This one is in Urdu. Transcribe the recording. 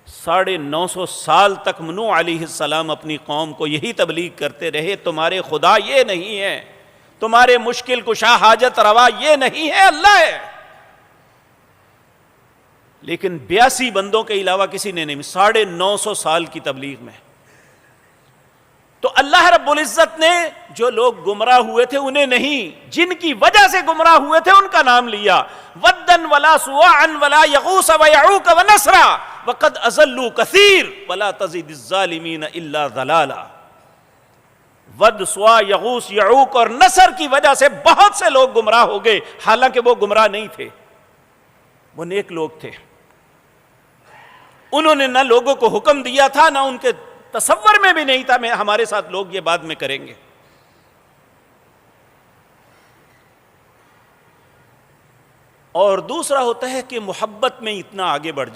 950 سال تک نوح علیہ السلام اپنی قوم کو یہی تبلیغ کرتے رہے، تمہارے خدا یہ نہیں ہے، تمہارے مشکل کشا حاجت روا یہ نہیں ہے، اللہ ہے۔ لیکن 82 بندوں کے علاوہ کسی نے نہیں، 950 سال کی تبلیغ میں۔ تو اللہ رب العزت نے جو لوگ گمراہ ہوئے تھے انہیں نہیں، جن کی وجہ سے گمراہ ہوئے تھے ان کا نام لیا، ودن ولا سواعا ولا یغوث ویعوق ونسرا وقد اضلوا کثیر ولا تزد الظالمین الا ضلالا۔ ود، سوا، یغوث، یعوق اور نصر کی وجہ سے بہت سے لوگ گمراہ ہو گئے، حالانکہ وہ گمراہ نہیں تھے، وہ نیک لوگ تھے۔ انہوں نے نہ لوگوں کو حکم دیا تھا، نہ ان کے تصور میں بھی نہیں تھا میں ہمارے ساتھ لوگ یہ بعد میں کریں گے۔ اور دوسرا ہوتا ہے کہ محبت میں اتنا آگے بڑھ